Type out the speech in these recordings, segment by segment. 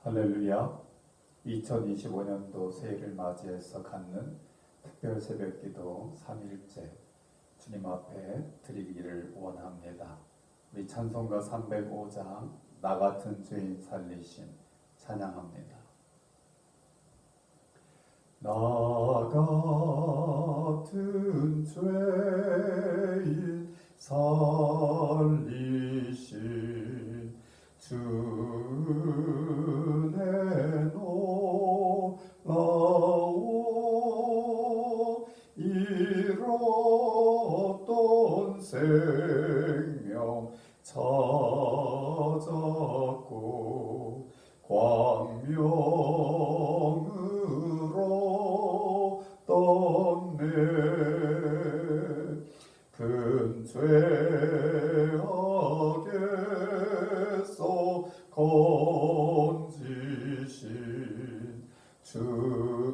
할렐루야. 2025년도 새해를 맞이해서 갖는 특별 새벽기도 3일째 주님 앞에 드리기를 원합니다. 우리 찬송가 305장 나 같은 죄인 살리심 찬양합니다. 나 같은 죄인 살리심 주 은혜 놀라워 잃었던 생명 찾았고 광명으로 떴네 큰 죄악에서 건지신 주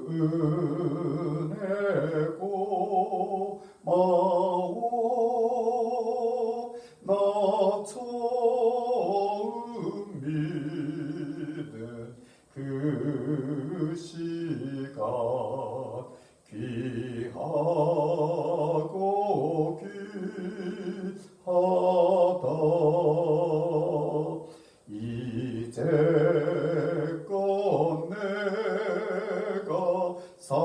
은혜 고마워 나 처음 믿은 그 시간 귀하고 귀하다 이제껏 내가 산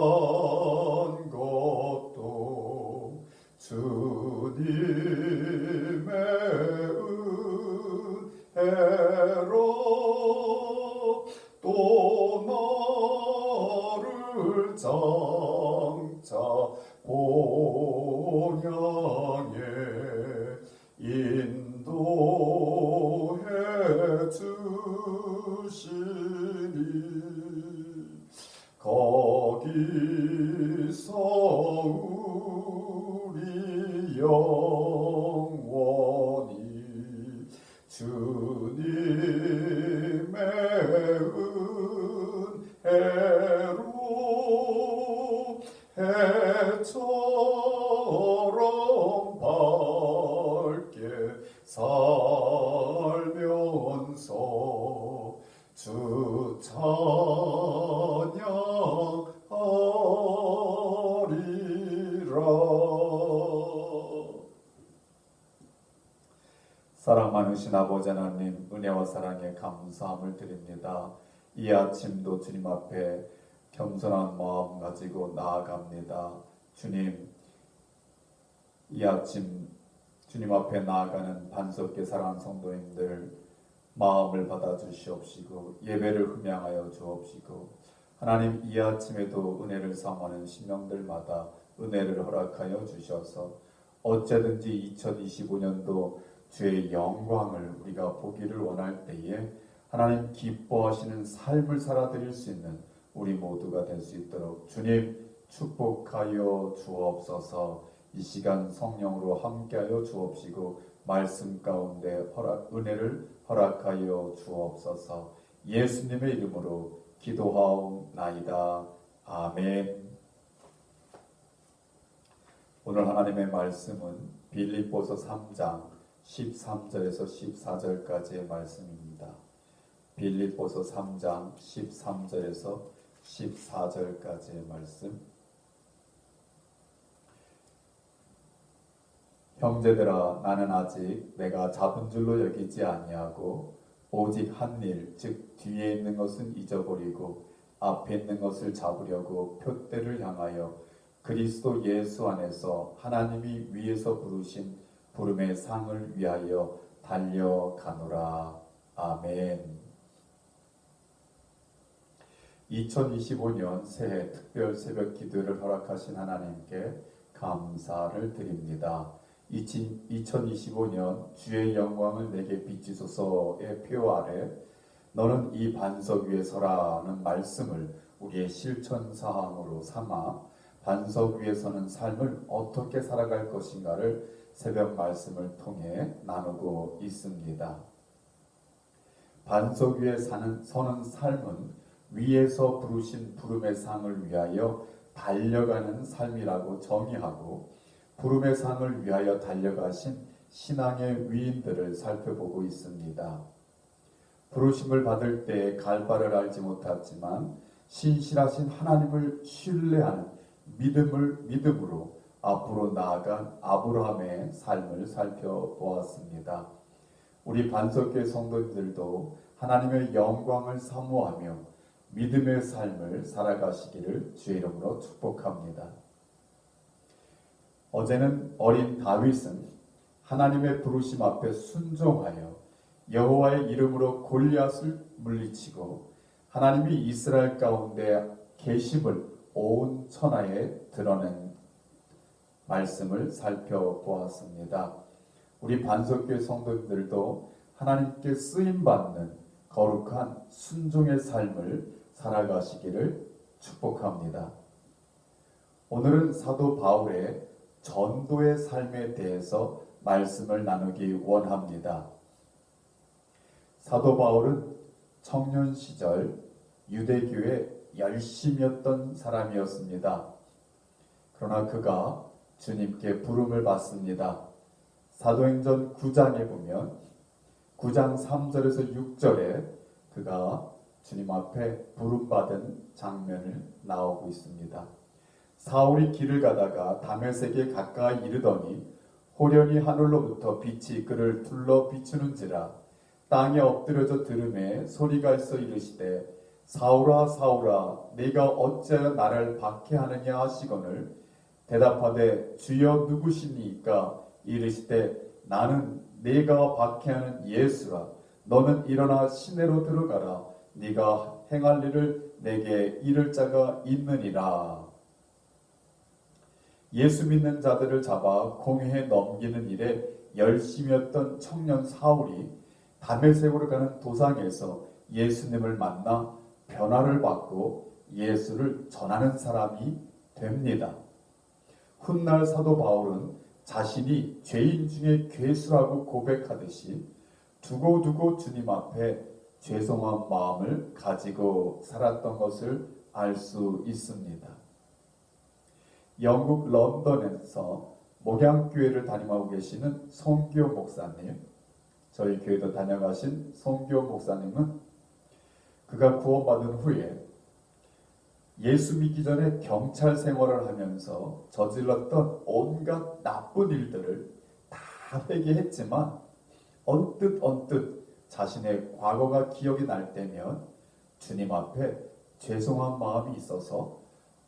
것도 주님의 은혜로 또 나를 장차 본향에 인도해 주시니 거기서 우리 영원히 주님의 은혜로 해처럼 밝게 살면서 주 찬양하리라. 사랑 많으신 아버지 하나님, 은혜와 사랑에 감사함을 드립니다. 이 아침도 주님 앞에 겸손한 마음 가지고 나아갑니다. 주님, 이 아침 주님 앞에 나아가는 반석계 사랑하는 성도님들 마음을 받아주시옵시고 예배를 흠양하여 주옵시고 하나님 이 아침에도 은혜를 사모하는 심령들마다 은혜를 허락하여 주셔서 어째든지 2025년도 주의 영광을 우리가 보기를 원할 때에 하나님 기뻐하시는 삶을 살아드릴 수 있는 우리 모두가 될 수 있도록 주님 축복하여 주옵소서. 이 시간 성령으로 함께하여 주옵시고 말씀 가운데 은혜를 허락하여 주옵소서. 예수님의 이름으로 기도하옵나이다. 아멘. 오늘 하나님의 말씀은 빌립보서 3장 13절에서 14절까지의 말씀입니다. 빌립보서 3장 13절에서 14절까지의 말씀. 형제들아 나는 아직 내가 잡은 줄로 여기지 아니하고 오직 한 일 즉 뒤에 있는 것은 잊어버리고 앞에 있는 것을 잡으려고 표대를 향하여 그리스도 예수 안에서 하나님이 위에서 부르신 부름의 상을 위하여 달려가노라. 아멘. 2025년 새해 특별 새벽 기도를 허락하신 하나님께 감사를 드립니다. 2025년 주의 영광을 내게 비치소서의 표 아래 너는 이 반석 위에 서라는 말씀을 우리의 실천 사항으로 삼아 반석 위에 서는 삶을 어떻게 살아갈 것인가를 새벽 말씀을 통해 나누고 있습니다. 반석 위에 서는 삶은 위에서 부르신 부름의 상을 위하여 달려가는 삶이라고 정의하고 부름의 상을 위하여 달려가신 신앙의 위인들을 살펴보고 있습니다. 부르심을 받을 때에 갈 바를 알지 못했지만 신실하신 하나님을 신뢰하는 믿음으로 앞으로 나아간 아브라함의 삶을 살펴보았습니다. 우리 반석교회 성도들도 하나님의 영광을 사모하며 믿음의 삶을 살아가시기를 주의 이름으로 축복합니다. 어제는 어린 다윗은 하나님의 부르심 앞에 순종하여 여호와의 이름으로 골리앗을 물리치고 하나님이 이스라엘 가운데 계심을 온 천하에 드러낸 말씀을 살펴보았습니다. 우리 반석교회 성도들도 하나님께 쓰임받는 거룩한 순종의 삶을 살아가시기를 축복합니다. 오늘은 사도 바울의 전도의 삶에 대해서 말씀을 나누기 원합니다. 사도 바울은 청년 시절 유대교에 열심이었던 사람이었습니다. 그러나 그가 주님께 부름을 받습니다. 사도행전 9장에 보면 9장 3절에서 6절에 그가 주님 앞에 부름받은 장면을 나오고 있습니다. 사울이 길을 가다가 다메섹에 가까이 이르더니 호련히 하늘로부터 빛이 그를 둘러 비추는지라 땅에 엎드려져 들음에 소리가 있어 이르시되 사울아 사울아 네가 어찌하여 나를 박해하느냐 하시거늘 대답하되 주여 누구시니까 이르시되 나는 네가 박해하는 예수라 너는 일어나 시내로 들어가라 네가 행할 일을 내게 이를 자가 있느니라. 예수 믿는 자들을 잡아 공회에 넘기는 일에 열심이었던 청년 사울이 다메섹으로 가는 도상에서 예수님을 만나 변화를 받고 예수를 전하는 사람이 됩니다. 훗날 사도 바울은 자신이 죄인 중에 괴수라고 고백하듯이 두고두고 주님 앞에 죄송한 마음을 가지고 살았던 것을 알 수 있습니다. 영국 런던에서 목양교회를 담임하고 계시는 송교 목사님, 저희 교회도 다녀가신 송교 목사님은 그가 구원받은 후에 예수 믿기 전에 경찰 생활을 하면서 저질렀던 온갖 나쁜 일들을 다 회개했지만 언뜻 자신의 과거가 기억이 날 때면 주님 앞에 죄송한 마음이 있어서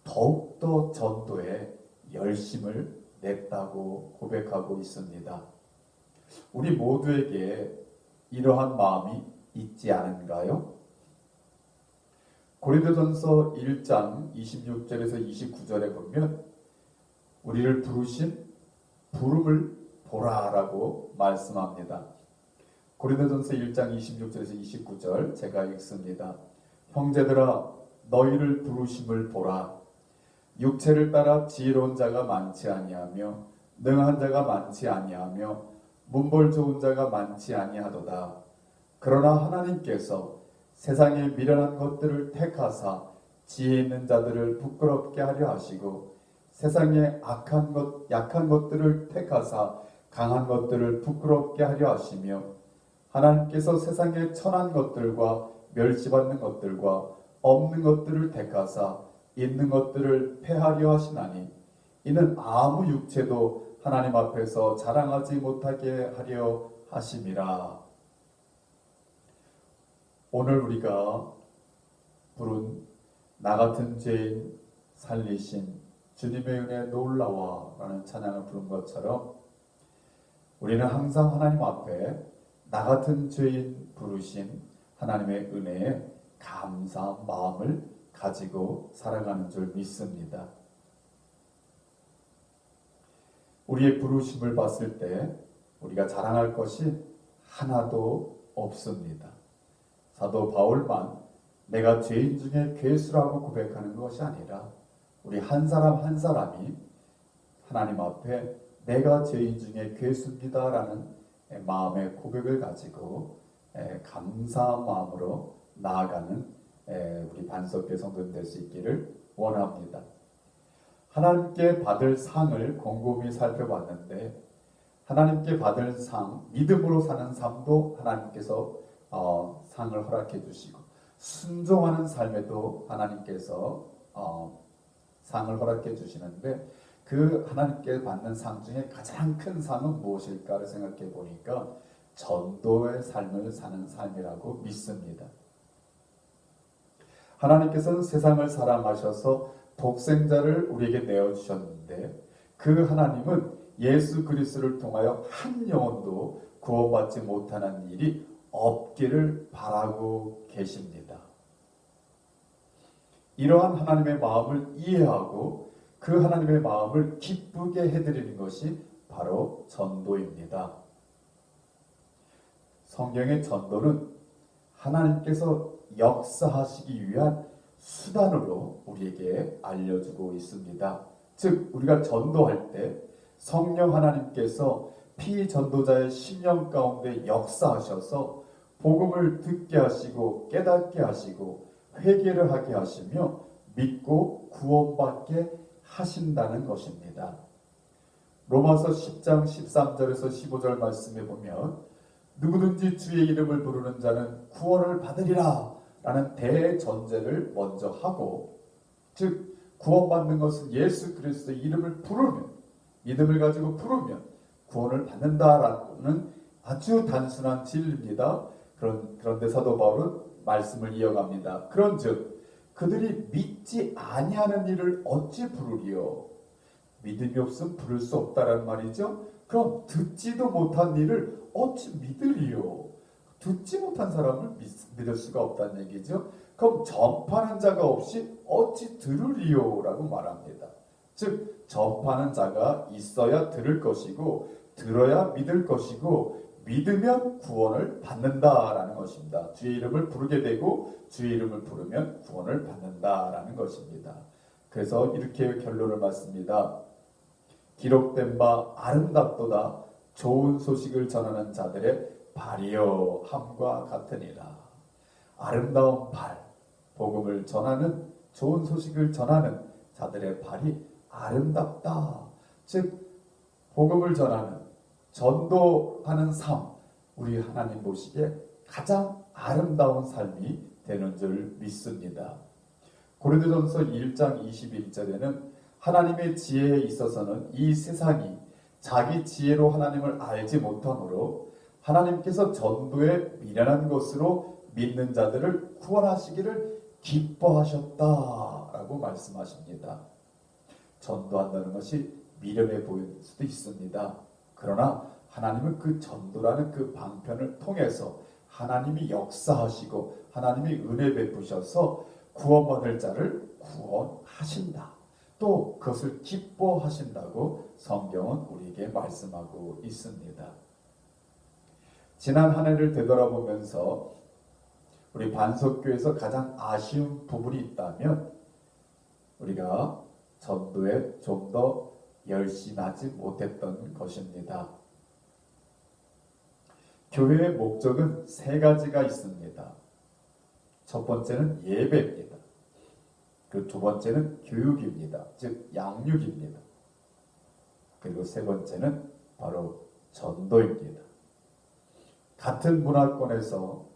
더욱더 전도에 열심을 냈다고 고백하고 있습니다. 우리 모두에게 이러한 마음이 있지 않은가요? 고린도전서 1장 26절에서 29절에 보면 우리를 부르신 부름을 보라라고 말씀합니다. 고린도전서 1장 26절에서 29절 제가 읽습니다. 형제들아 너희를 부르심을 보라. 육체를 따라 지혜로운 자가 많지 아니하며 능한 자가 많지 아니하며 문벌 좋은 자가 많지 아니하도다. 그러나 하나님께서 세상의 미련한 것들을 택하사 지혜 있는 자들을 부끄럽게 하려 하시고 세상의 약한 것들을 택하사 강한 것들을 부끄럽게 하려 하시며 하나님께서 세상의 천한 것들과 멸시받는 것들과 없는 것들을 택하사 있는 것들을 폐하려 하시나니 이는 아무 육체도 하나님 앞에서 자랑하지 못하게 하려 하심이라. 오늘 우리가 부른 나 같은 죄인 살리신 주님의 은혜 놀라와 라는 찬양을 부른 것처럼 우리는 항상 하나님 앞에 나 같은 죄인 부르신 하나님의 은혜에 감사한 마음을 가지고 살아가는 줄 믿습니다. 우리의 부르심을 봤을 때 우리가 자랑할 것이 하나도 없습니다. 사도 바울만 내가 죄인 중에 괴수라고 고백하는 것이 아니라 우리 한 사람 한 사람이 하나님 앞에 내가 죄인 중에 괴수입니다라는 마음의 고백을 가지고 감사한 마음으로 나아가는 우리 반석교회 성도들 될 수 있기를 원합니다. 하나님께 받을 상을 곰곰이 살펴봤는데 하나님께 받을 상, 믿음으로 사는 삶도 하나님께서 상을 허락해 주시고 순종하는 삶에도 하나님께서 상을 허락해 주시는데 그 하나님께 받는 상 중에 가장 큰 상은 무엇일까를 생각해 보니까 전도의 삶을 사는 삶이라고 믿습니다. 하나님께서는 세상을 사랑하셔서 독생자를 우리에게 내어주셨는데 그 하나님은 예수 그리스도를 통하여 한 영혼도 구원받지 못하는 일이 없기를 바라고 계십니다. 이러한 하나님의 마음을 이해하고 그 하나님의 마음을 기쁘게 해드리는 것이 바로 전도입니다. 성경의 전도는 하나님께서 역사하시기 위한 수단으로 우리에게 알려주고 있습니다. 즉 우리가 전도할 때 성령 하나님께서 피전도자의 심령 가운데 역사하셔서 복음을 듣게 하시고 깨닫게 하시고 회개를 하게 하시며 믿고 구원받게 하신다는 것입니다. 로마서 10장 13절에서 15절 말씀에 보면 누구든지 주의 이름을 부르는 자는 구원을 받으리라 라는 대전제를 먼저 하고, 즉 구원받는 것은 예수 그리스도의 이름을 부르면, 믿음을 가지고 부르면 구원을 받는다라는 아주 단순한 진리입니다. 그런데 사도 바울은 말씀을 이어갑니다. 그런즉 그들이 믿지 아니하는 일을 어찌 부르리요? 믿음이 없으면 부를 수 없다라는 말이죠. 그럼 듣지도 못한 일을 어찌 믿으리요? 듣지 못한 사람을 믿을 수가 없다는 얘기죠. 그럼 전파하는 자가 없이 어찌 들으리요? 라고 말합니다. 즉 전파하는 자가 있어야 들을 것이고 들어야 믿을 것이고 믿으면 구원을 받는다라는 것입니다. 주의 이름을 부르게 되고 주의 이름을 부르면 구원을 받는다라는 것입니다. 그래서 이렇게 결론을 맞습니다. 기록된 바 아름답도다 좋은 소식을 전하는 자들의 발이여 함과 같으니라. 아름다운 발, 복음을 전하는, 좋은 소식을 전하는 자들의 발이 아름답다. 즉 복음을 전하는, 전도하는 삶, 우리 하나님 보시기에 가장 아름다운 삶이 되는 줄 믿습니다. 고린도전서 1장 21절에는 하나님의 지혜에 있어서는 이 세상이 자기 지혜로 하나님을 알지 못하므로 하나님께서 전도에 미련한 것으로 믿는 자들을 구원하시기를 기뻐하셨다라고 말씀하십니다. 전도한다는 것이 미련해 보일 수도 있습니다. 그러나 하나님은 그 전도라는 그 방편을 통해서 하나님이 역사하시고 하나님이 은혜 베푸셔서 구원받을 자를 구원하신다. 또 그것을 기뻐하신다고 성경은 우리에게 말씀하고 있습니다. 지난 한 해를 되돌아보면서 우리 반석교에서 가장 아쉬운 부분이 있다면 우리가 전도에 좀 더 열심히 하지 못했던 것입니다. 교회의 목적은 세 가지가 있습니다. 첫 번째는 예배입니다. 그 두 번째는 교육입니다. 즉 양육입니다. 그리고 세 번째는 바로 전도입니다. 같은 문화권에서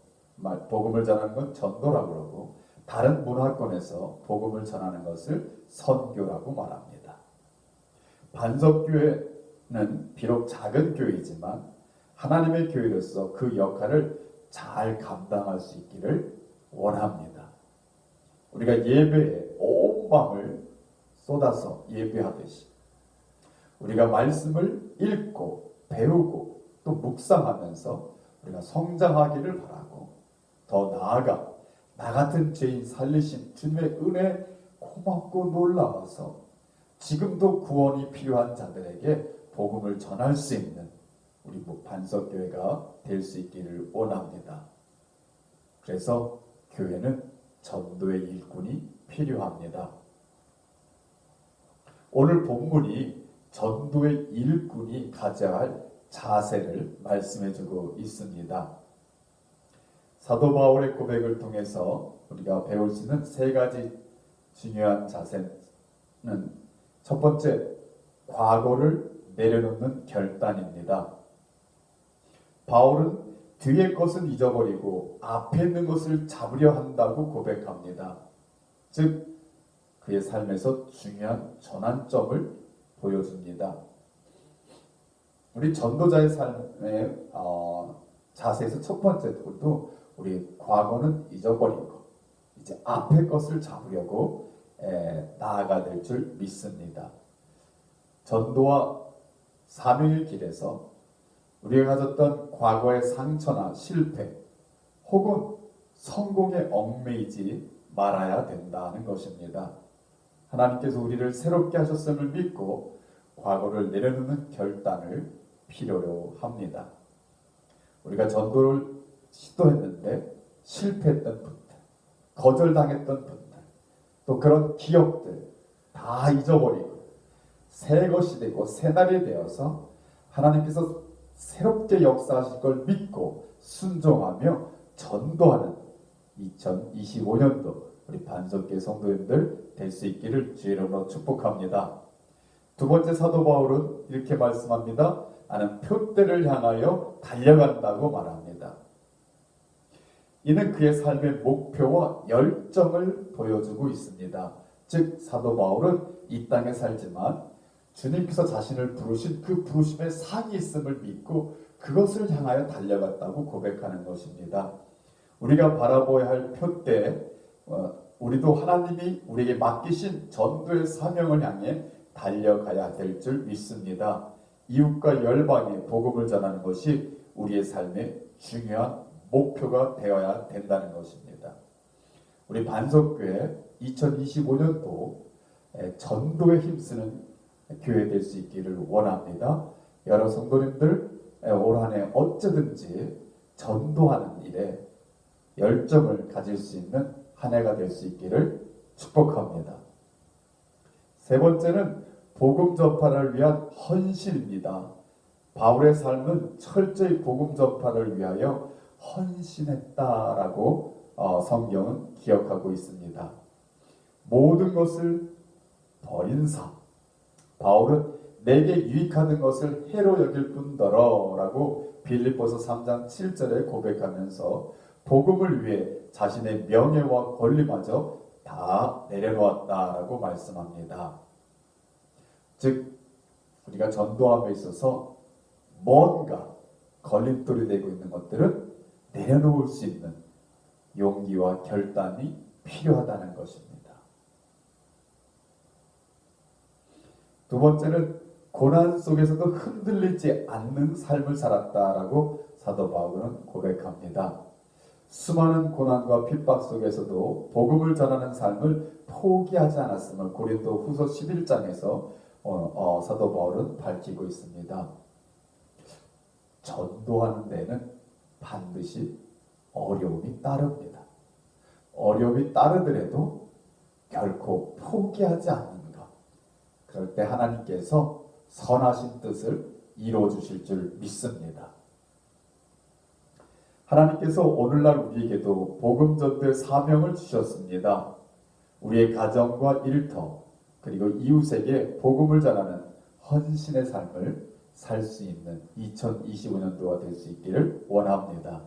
복음을 전하는 건 전도라고 그러고 다른 문화권에서 복음을 전하는 것을 선교라고 말합니다. 반석교회는 비록 작은 교회이지만 하나님의 교회로서 그 역할을 잘 감당할 수 있기를 원합니다. 우리가 예배에 온 마음을 쏟아서 예배하듯이 우리가 말씀을 읽고 배우고 또 묵상하면서 우리가 성장하기를 바라고, 더 나아가 나 같은 죄인 살리신 주님의 은혜 고맙고 놀라워서 지금도 구원이 필요한 자들에게 복음을 전할 수 있는 우리 반석교회가 될 수 있기를 원합니다. 그래서 교회는 전도의 일꾼이 필요합니다. 오늘 본문이 전도의 일꾼이 가져야 할 자세를 말씀해주고 있습니다. 사도 바울의 고백을 통해서 우리가 배울 수 있는 세 가지 중요한 자세는, 첫 번째, 과거를 내려놓는 결단입니다. 바울은 뒤의 것은 잊어버리고 앞에 있는 것을 잡으려 한다고 고백합니다. 즉 그의 삶에서 중요한 전환점을 보여줍니다. 우리 전도자의 삶의 자세에서 첫 번째도 우리 과거는 잊어버리고 이제 앞의 것을 잡으려고 나아가 될 줄 믿습니다. 전도와 사명의 길에서 우리가 가졌던 과거의 상처나 실패 혹은 성공에 얽매이지 말아야 된다는 것입니다. 하나님께서 우리를 새롭게 하셨음을 믿고 과거를 내려놓는 결단을 필요로 합니다. 우리가 전도를 시도했는데 실패했던 분들, 거절당했던 분들, 또 그런 기억들 다 잊어버리고 새 것이 되고 새 날이 되어서 하나님께서 새롭게 역사하실 걸 믿고 순종하며 전도하는 2025년도 우리 반석교회 성도님들 될 수 있기를 주의 이름으로 축복합니다. 두 번째 사도 바울은 이렇게 말씀합니다. 나는 표대를 향하여 달려간다고 말합니다. 이는 그의 삶의 목표와 열정을 보여주고 있습니다. 즉 사도 바울은 이 땅에 살지만 주님께서 자신을 부르신 그 부르심의 상이 있음을 믿고 그것을 향하여 달려갔다고 고백하는 것입니다. 우리가 바라보아야 할 표대, 우리도 하나님이 우리에게 맡기신 전도의 사명을 향해 달려가야 될 줄 믿습니다. 이웃과 열방에 복음을 전하는 것이 우리의 삶의 중요한 목표가 되어야 된다는 것입니다. 우리 반석교회 2025년도 전도에 힘쓰는 교회 될 수 있기를 원합니다. 여러 성도님들 올 한 해 어쩌든지 전도하는 일에 열정을 가질 수 있는 한 해가 될 수 있기를 축복합니다. 세 번째는 복음 전파를 위한 헌신입니다. 바울의 삶은 철저히 복음 전파를 위하여 헌신했다라고 성경은 기억하고 있습니다. 모든 것을 버린 삶. 바울은 내게 유익하던 것을 해로 여길 뿐더러 라고 빌립보서 3장 7절에 고백하면서 복음을 위해 자신의 명예와 권리마저 다 내려놓았다라고 말씀합니다. 즉 우리가 전도함에 있어서 뭔가 걸림돌이 되고 있는 것들은 내려놓을 수 있는 용기와 결단이 필요하다는 것입니다. 두 번째는 고난 속에서도 흔들리지 않는 삶을 살았다라고 사도 바울은 고백합니다. 수많은 고난과 핍박 속에서도 복음을 전하는 삶을 포기하지 않았음을 고린도 후서 11장에서 사도 바울은 밝히고 있습니다. 전도하는 데는 반드시 어려움이 따릅니다. 어려움이 따르더라도 결코 포기하지 않는 것. 그럴 때 하나님께서 선하신 뜻을 이루어 주실 줄 믿습니다. 하나님께서 오늘날 우리에게도 복음 전도의 사명을 주셨습니다. 우리의 가정과 일터 그리고 이웃에게 복음을 전하는 헌신의 삶을 살 수 있는 2025년도가 될 수 있기를 원합니다.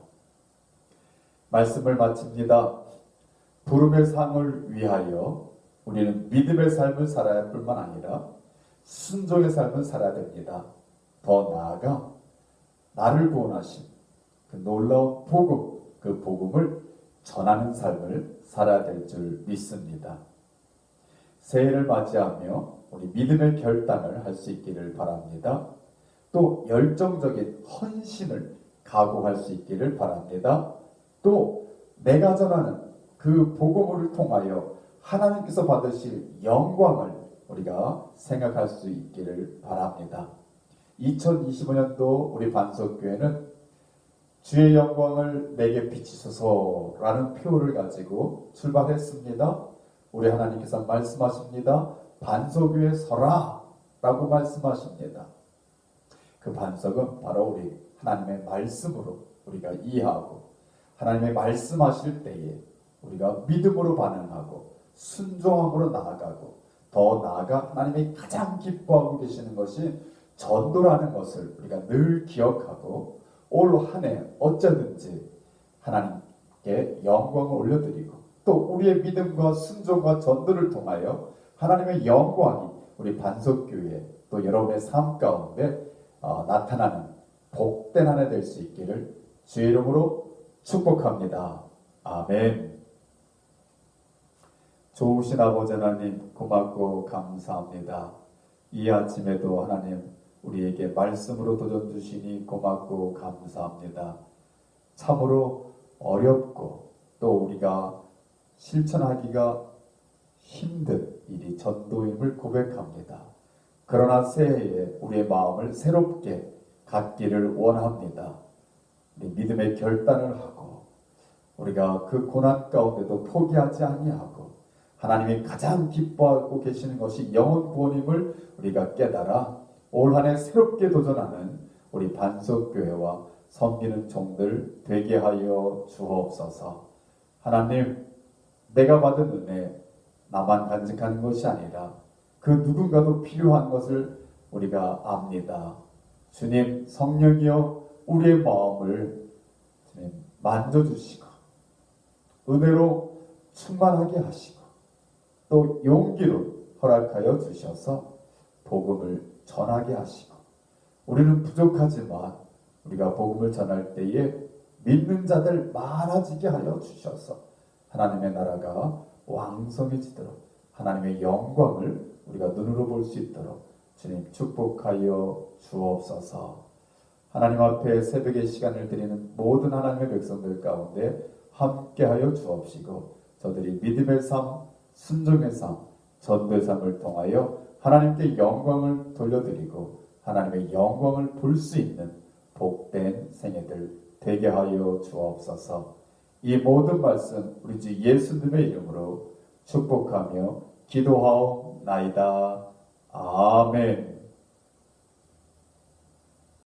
말씀을 마칩니다. 부름의 상을 위하여 우리는 믿음의 삶을 살아야 할 뿐만 아니라 순종의 삶을 살아야 됩니다. 더 나아가 나를 구원하신 그 놀라운 복음, 그 복음을 전하는 삶을 살아야 될 줄 믿습니다. 새해를 맞이하며 우리 믿음의 결단을 할 수 있기를 바랍니다. 또 열정적인 헌신을 각오할 수 있기를 바랍니다. 또 내가 전하는 그 복음을 통하여 하나님께서 받으실 영광을 우리가 생각할 수 있기를 바랍니다. 2025년도 우리 반석교회는 주의 영광을 내게 비치소서라는 표를 가지고 출발했습니다. 우리 하나님께서 말씀하십니다. 반석 위에 서라 라고 말씀하십니다. 그 반석은 바로 우리 하나님의 말씀으로 우리가 이해하고 하나님의 말씀하실 때에 우리가 믿음으로 반응하고 순종함으로 나아가고 더 나아가 하나님이 가장 기뻐하고 계시는 것이 전도라는 것을 우리가 늘 기억하고 올 한 해 어쩌든지 하나님께 영광을 올려드리고 또 우리의 믿음과 순종과 전도를 통하여 하나님의 영광이 우리 반석교회 또 여러분의 삶 가운데 나타나는 복된 한 해 될 수 있기를 주의 이름으로 축복합니다. 아멘. 좋으신 아버지 하나님 고맙고 감사합니다. 이 아침에도 하나님 우리에게 말씀으로 도전 주시니 고맙고 감사합니다. 참으로 어렵고 또 우리가 실천하기가 힘든 일이 전도임을 고백합니다. 그러나 새해에 우리의 마음을 새롭게 갖기를 원합니다. 우리 믿음의 결단을 하고 우리가 그 고난 가운데도 포기하지 아니하고 하나님이 가장 기뻐하고 계시는 것이 영혼 구원임을 우리가 깨달아 올 한 해 새롭게 도전하는 우리 반석교회와 섬기는 종들 되게 하여 주옵소서. 하나님, 내가 받은 은혜 나만 간직하는 것이 아니라 그 누군가도 필요한 것을 우리가 압니다. 주님, 성령이여 우리의 마음을 주님 만져주시고 은혜로 충만하게 하시고 또 용기로 허락하여 주셔서 복음을 전하게 하시고 우리는 부족하지만 우리가 복음을 전할 때에 믿는 자들 많아지게 하여 주셔서 하나님의 나라가 왕성해지도록 하나님의 영광을 우리가 눈으로 볼 수 있도록 주님 축복하여 주옵소서. 하나님 앞에 새벽의 시간을 드리는 모든 하나님의 백성들 가운데 함께하여 주옵시고 저들이 믿음의 삶, 순종의 삶, 전도의 삶을 통하여 하나님께 영광을 돌려드리고 하나님의 영광을 볼 수 있는 복된 생애들 되게 하여 주옵소서. 이 모든 말씀 우리 주 예수님의 이름으로 축복하며 기도하옵나이다. 아멘.